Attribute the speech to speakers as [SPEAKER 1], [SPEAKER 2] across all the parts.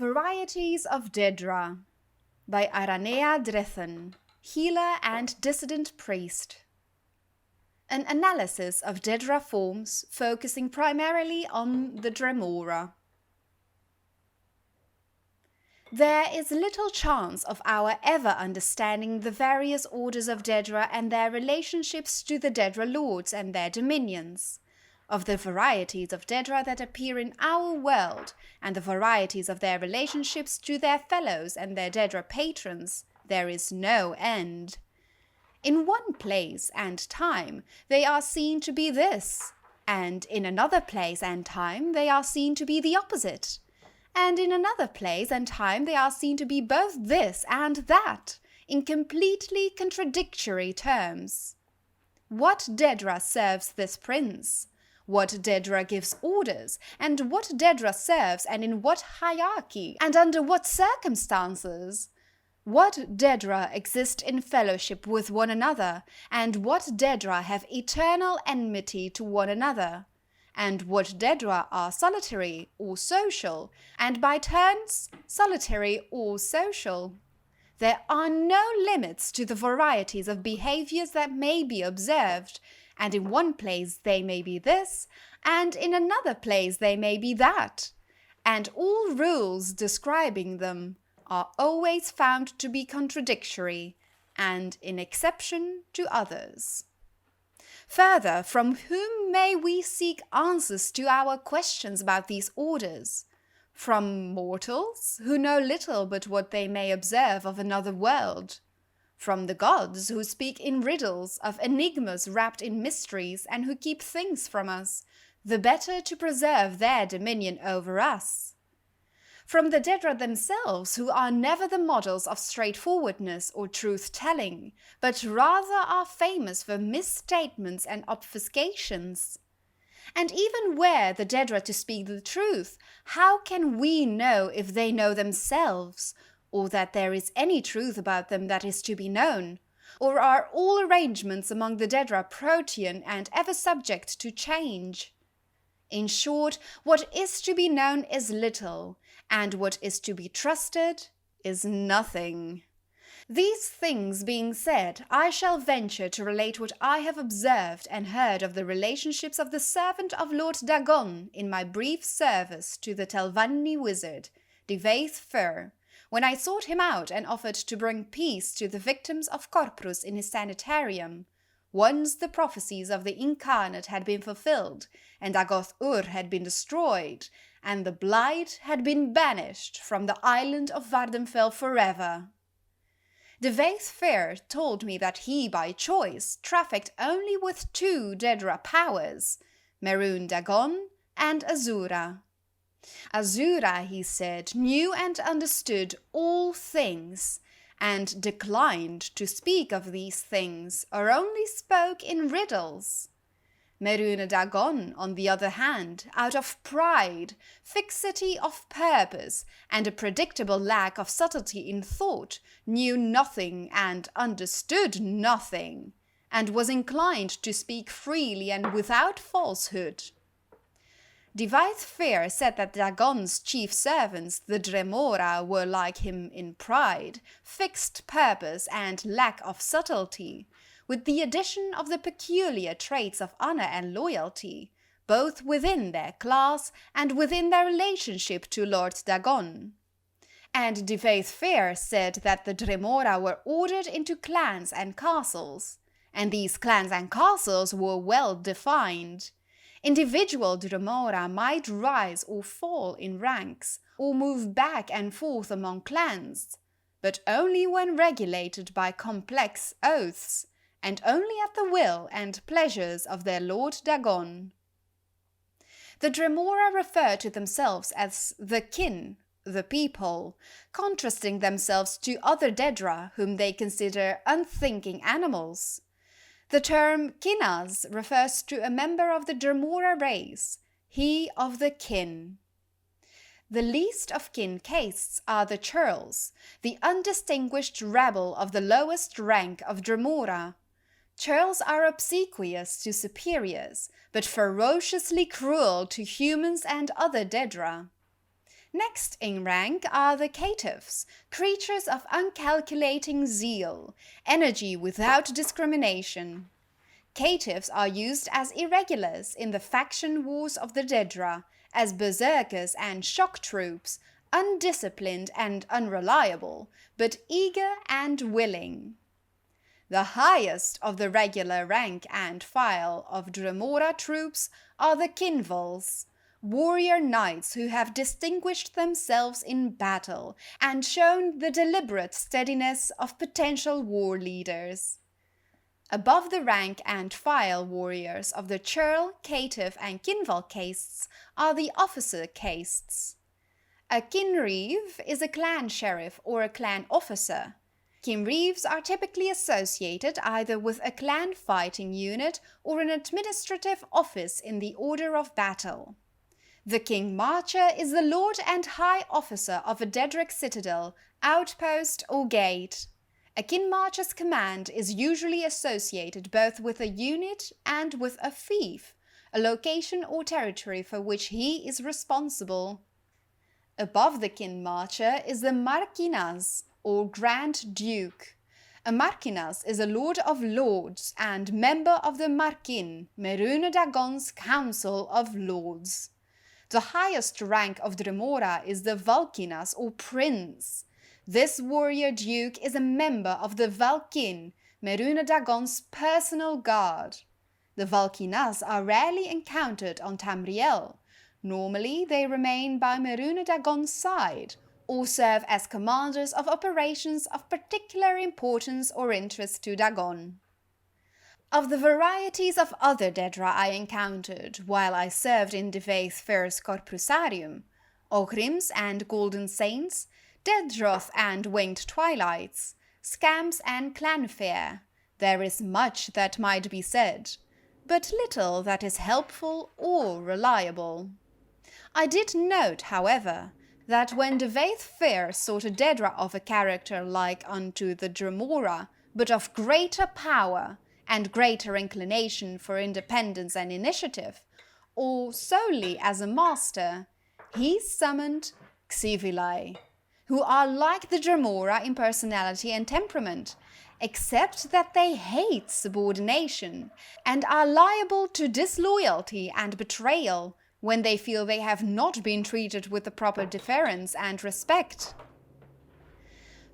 [SPEAKER 1] Varieties of Daedra by Aranea Drethen, healer and dissident priest. An analysis of Daedra forms focusing primarily on the Dremora. There is little chance of our ever understanding the various orders of Daedra and their relationships to the Daedra lords and their dominions. Of the varieties of Daedra that appear in our world, and the varieties of their relationships to their fellows and their Daedra patrons, there is no end. In one place and time they are seen to be this, and in another place and time they are seen to be the opposite, and in another place and time they are seen to be both this and that, in completely contradictory terms. What Daedra serves this prince? What Daedra gives orders, and what Daedra serves and in what hierarchy, and under what circumstances? What Daedra exist in fellowship with one another, and what Daedra have eternal enmity to one another? And what Daedra are solitary or social, and by turns solitary or social? There are no limits to the varieties of behaviors that may be observed, and in one place they may be this, and in another place they may be that, and all rules describing them are always found to be contradictory, and in exception to others. Further, from whom may we seek answers to our questions about these orders? From mortals, who know little but what they may observe of another world? From the gods, who speak in riddles of enigmas wrapped in mysteries and who keep things from us, the better to preserve their dominion over us? From the Daedra themselves, who are never the models of straightforwardness or truth-telling, but rather are famous for misstatements and obfuscations? And even were the Daedra to speak the truth, how can we know if they know themselves, or that there is any truth about them that is to be known? Or are all arrangements among the Daedra protean and ever subject to change? In short, what is to be known is little, and what is to be trusted is nothing. These things being said, I shall venture to relate what I have observed and heard of the relationships of the servant of Lord Dagon in my brief service to the Telvanni wizard, Divaith Fur, when I sought him out and offered to bring peace to the victims of Corprus in his sanitarium, once the prophecies of the incarnate had been fulfilled, and Agoth-Ur had been destroyed, and the blight had been banished from the island of Vardenfell forever. Divaith Fair told me that he, by choice, trafficked only with two Daedra powers, Mehrunes Dagon and Azura. Azura, he said, knew and understood all things, and declined to speak of these things, or only spoke in riddles. Mehrunes Dagon, on the other hand, out of pride, fixity of purpose, and a predictable lack of subtlety in thought, knew nothing and understood nothing, and was inclined to speak freely and without falsehood. Divaith Fair said that Dagon's chief servants, the Dremora, were like him in pride, fixed purpose, and lack of subtlety, with the addition of the peculiar traits of honor and loyalty, both within their class and within their relationship to Lord Dagon. And Divaith Fair said that the Dremora were ordered into clans and castles, and these clans and castles were well defined. Individual Dremora might rise or fall in ranks, or move back and forth among clans, but only when regulated by complex oaths, and only at the will and pleasures of their Lord Dagon. The Dremora refer to themselves as the kin, the people, contrasting themselves to other Daedra whom they consider unthinking animals. The term Kinas refers to a member of the Dremora race, he of the kin. The least of kin castes are the churls, the undistinguished rabble of the lowest rank of Dremora. Churls are obsequious to superiors, but ferociously cruel to humans and other Daedra. Next in rank are the caitiffs, creatures of uncalculating zeal, energy without discrimination. Caitiffs are used as irregulars in the faction wars of the Daedra, as berserkers and shock troops, undisciplined and unreliable, but eager and willing. The highest of the regular rank and file of Dremora troops are the Kinvals, warrior knights who have distinguished themselves in battle and shown the deliberate steadiness of potential war leaders. Above the rank and file warriors of the churl, caitiff, and kinval castes are the officer castes. A kinreeve is a clan sheriff or a clan officer. Kinreeves are typically associated either with a clan fighting unit or an administrative office in the order of battle. The King Marcher is the lord and high officer of a Daedric citadel, outpost, or gate. A King Marcher's command is usually associated both with a unit and with a fief, a location or territory for which he is responsible. Above the King Marcher is the Marquinas, or Grand Duke. A Marquinas is a Lord of Lords and member of the Marquin, Mehrunes Dagon's Council of Lords. The highest rank of Dremora is the Valkinas, or Prince. This warrior duke is a member of the Valkin, Mehrunes Dagon's personal guard. The Valkinas are rarely encountered on Tamriel. Normally they remain by Mehrunes Dagon's side, or serve as commanders of operations of particular importance or interest to Dagon. Of the varieties of other Daedra I encountered while I served in Devaith Fair's Corpusarium, Ogrims and Golden Saints, Deadroth and Winged Twilights, Scamps and Clanfair, there is much that might be said, but little that is helpful or reliable. I did note, however, that when Devaith Fair sought a Daedra of a character like unto the Dremora, but of greater power and greater inclination for independence and initiative, or solely as a master, he summoned Xivilai, who are like the Dremora in personality and temperament, except that they hate subordination and are liable to disloyalty and betrayal when they feel they have not been treated with the proper deference and respect.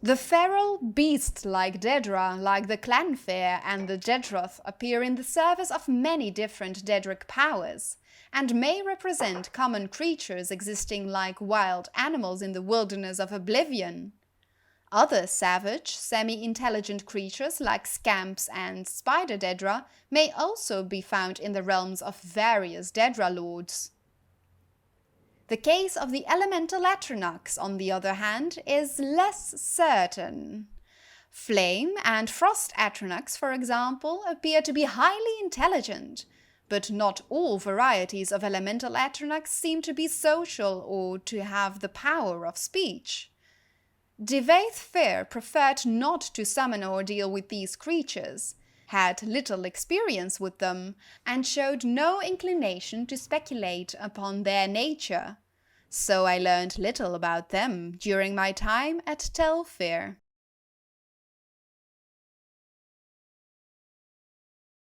[SPEAKER 1] The feral, beast-like Daedra, like the Clanfair and the Daedroth, appear in the service of many different Daedric powers, and may represent common creatures existing like wild animals in the wilderness of oblivion. Other savage, semi-intelligent creatures like Scamps and Spider Daedra may also be found in the realms of various Daedra lords. The case of the elemental Atronachs, on the other hand, is less certain. Flame and frost Atronachs, for example, appear to be highly intelligent, but not all varieties of elemental Atronachs seem to be social or to have the power of speech. Devaith Fair preferred not to summon or deal with these creatures, had little experience with them, and showed no inclination to speculate upon their nature. So I learned little about them during my time at Telfair.